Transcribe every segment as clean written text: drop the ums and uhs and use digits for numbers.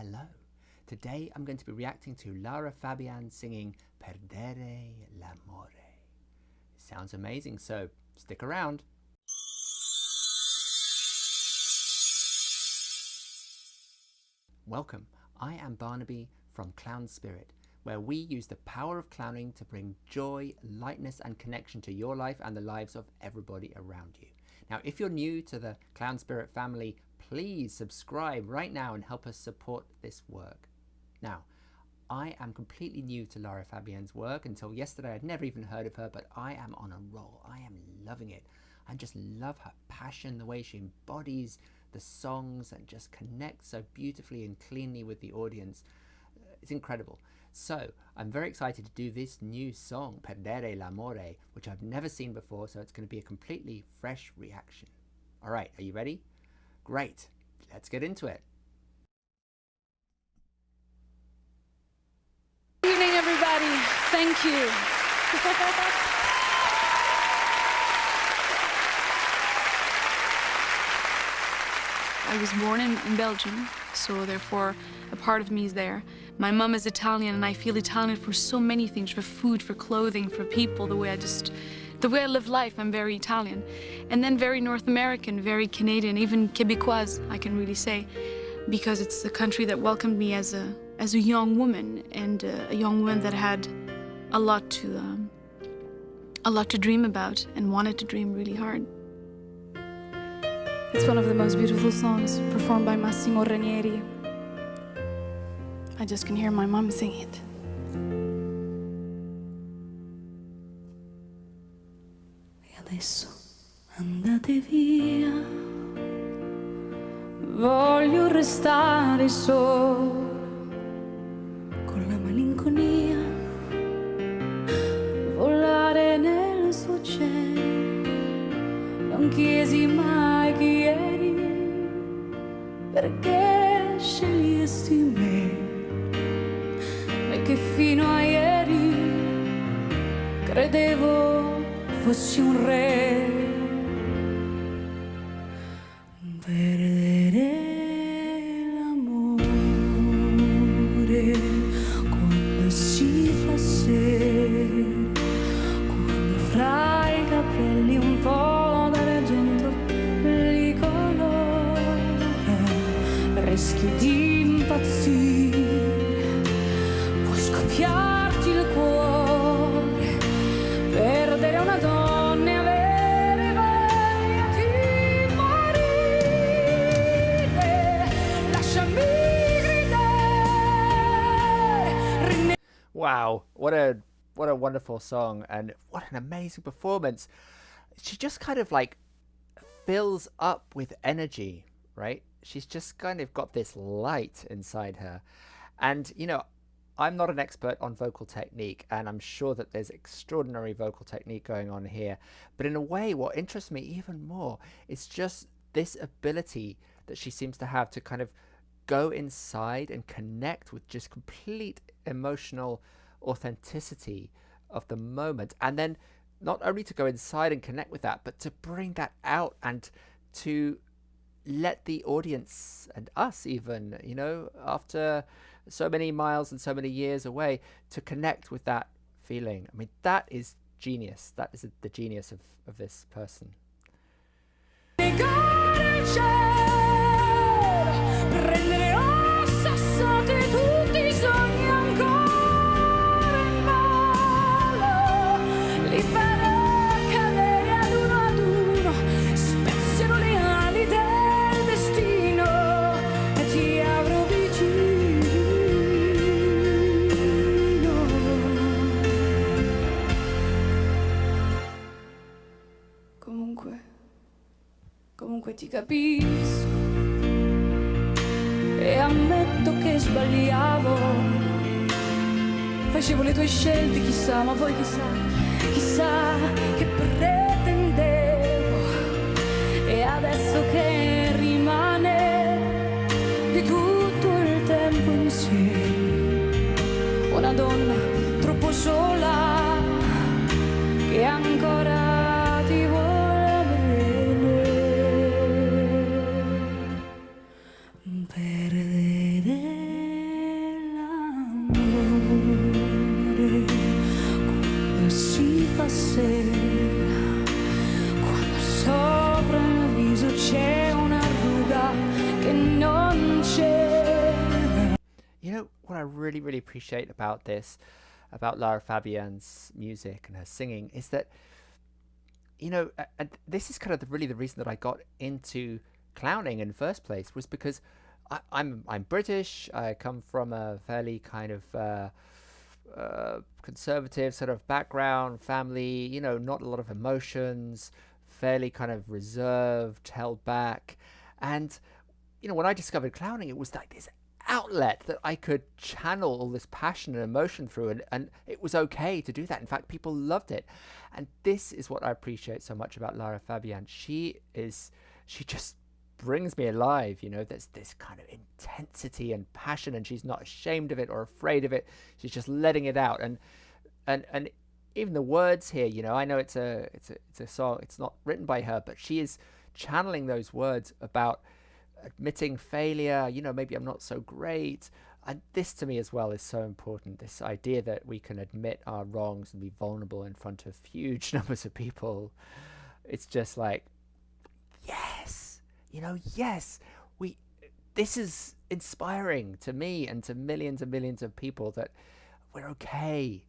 hello. Today I'm going to be reacting to LARA FABIAN singing Perdere l'amore. It sounds amazing, so stick around. Welcome, I am Barnaby from Clown Spirit, where we use the power of clowning to bring joy, lightness and connection to your life and the lives of everybody around you. Now, if you're new to the Clown Spirit family, please subscribe right now and help us support this work. Now, I am completely new to LARA FABIAN's work. Until yesterday, I'd never even heard of her, but I am on a roll. I am loving it. I just love her passion, the way she embodies the songs and just connects so beautifully and cleanly with the audience. It's incredible. So I'm very excited to do this new song, Perdere l'amore, which I've never seen before, so it's going to be a completely fresh reaction. All right, are you ready? Great, let's get into it. Good evening, everybody. Thank you. I was born in Belgium, so therefore a part of me is there. My mom is Italian, and I feel Italian for so many things, for food, for clothing, for people, the way I live life. I'm very Italian. And then very North American, very Canadian, even Quebecoise, I can really say, because it's the country that welcomed me as a young woman, and a young woman that had a lot to dream about and wanted to dream really hard. It's one of the most beautiful songs performed by Massimo Ranieri. I just can hear my mom sing it. E adesso andate via, voglio restare solo con la malinconia, volare nel suo cielo. Non chiesi mai chi eri, perché scegliesti me che fino a ieri credevo fossi un re. Perdere l'amore quando si fa sera, quando fra i capelli un po' d'argento li colora, rischi di impazzire, scoppiarti il cuore, perdere una donna e avere voglia di morire. Lasciami gridare. Wow, what a wonderful song, and what an amazing performance. She just kind of like fills up with energy, right? She's just kind of got this light inside her. And you know, I'm not an expert on vocal technique, and I'm sure that there's extraordinary vocal technique going on here. But in a way, what interests me even more is just this ability that she seems to have to kind of go inside and connect with just complete emotional authenticity of the moment. And then not only to go inside and connect with that, but to bring that out and to let the audience and us even, you know, after so many miles and so many years away, to connect with that feeling. I mean, that is genius. That is the genius of this person. Comunque ti capisco e ammetto che sbagliavo, facevo le tue scelte, chissà, ma poi chissà che pretendevo. E adesso che rimane di tutto il tempo insieme, una donna troppo sola che ancora ti vuole. Perdere what I really, really appreciate about this, about Lara Fabian's music and her singing, is that, and this is kind of really the reason that I got into clowning in the first place, was because I'm British. I come from a fairly kind of conservative sort of background, family, not a lot of emotions, fairly kind of reserved, held back. And, when I discovered clowning, it was like this outlet that I could channel all this passion and emotion through, and it was okay to do that. In fact, people loved it. And this is what I appreciate so much about Lara Fabian. She just brings me alive. There's this kind of intensity and passion, and she's not ashamed of it or afraid of it. She's just letting it out. And even the words here, I know it's a song, it's not written by her, but she is channeling those words about admitting failure, maybe I'm not so great. And this to me as well is so important, this idea that we can admit our wrongs and be vulnerable in front of huge numbers of people. It's just like, yes, yes, this is inspiring to me and to millions and millions of people, that we're okay,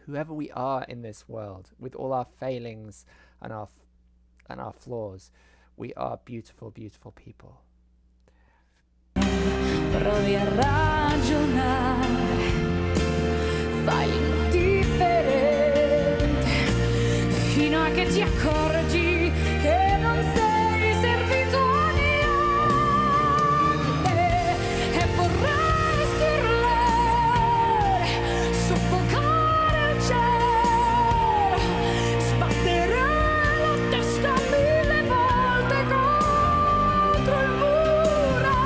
whoever we are in this world, with all our failings and our flaws. We are beautiful, beautiful people. Provi a ragionare, fai l'indifferente, fino a che ti accorgi che non sei servito a niente, e vorresti urlare, soffocare il cielo, sbattere la testa 1000 volte contro il muro,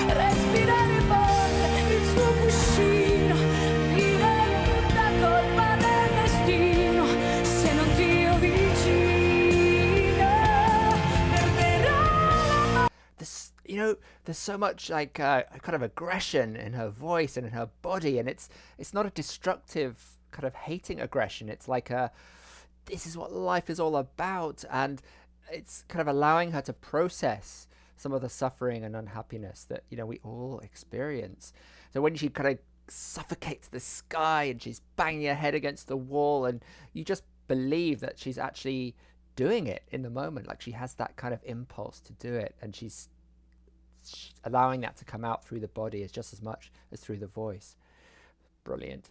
respirare forte il suo cuscino, dire tutta colpa del destino, se non ti ho vicino, perderò la There's so much like kind of aggression in her voice and in her body, and it's not a destructive kind of hating aggression. It's like this is what life is all about, and it's kind of allowing her to process some of the suffering and unhappiness that we all experience. So when she kind of suffocates the sky and she's banging her head against the wall, and you just believe that she's actually doing it in the moment, like she has that kind of impulse to do it, and she's allowing that to come out through the body as just as much as through the voice. Brilliant.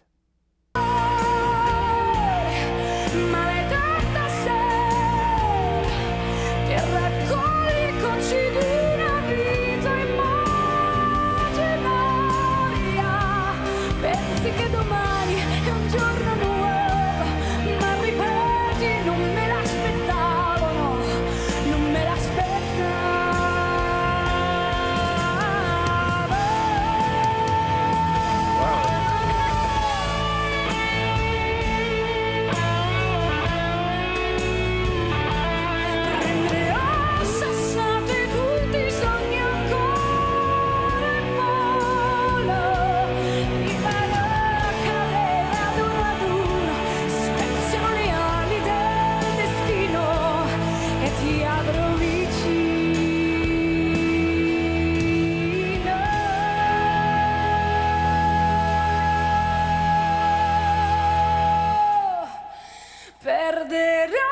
maledetta sera, che raccoglie cocci di una vita immaginaria. Pensi che domani è un giorno nuovo, ma ripeti non me l'aspettavo, no, non me l'aspettavo. Prendere ossa, sassate tutti i sogni ancora in volo, mi farò cadere ad uno, spezzano le ali del destino e ti avrò vicino. Perderò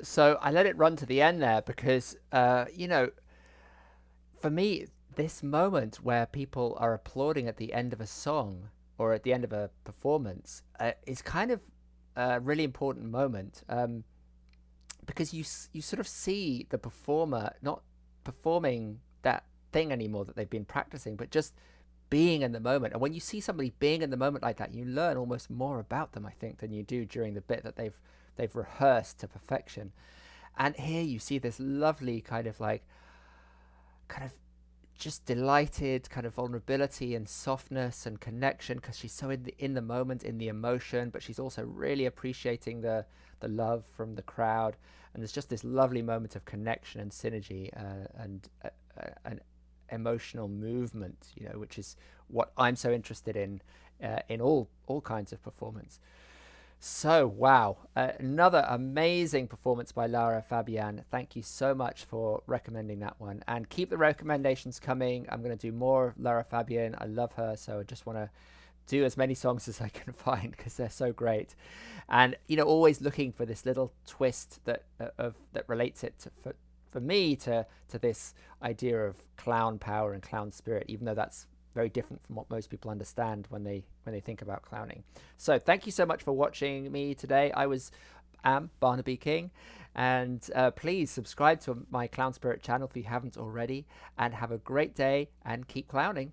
So I let it run to the end there because, for me, this moment where people are applauding at the end of a song or at the end of a performance is kind of a really important moment, because you sort of see the performer not performing that thing anymore that they've been practicing, but just being in the moment. And when you see somebody being in the moment like that, you learn almost more about them, I think, than you do during the bit that they've rehearsed to perfection. And here you see this lovely kind of just delighted kind of vulnerability and softness and connection, because she's so in the moment, in the emotion, but she's also really appreciating the love from the crowd. And there's just this lovely moment of connection and synergy, and an emotional movement, which is what I'm so interested in all kinds of performance. So, wow, another amazing performance by Lara Fabian. Thank you so much for recommending that one. And keep the recommendations coming. I'm going to do more Lara Fabian. I love her, so I just want to do as many songs as I can find, because they're so great. And, always looking for this little twist that relates it for me to this idea of clown power and clown spirit, even though that's very different from what most people understand when they think about clowning. So thank you so much for watching me today. I am Barnaby King, and please subscribe to my Clown Spirit channel if you haven't already, and have a great day and keep clowning.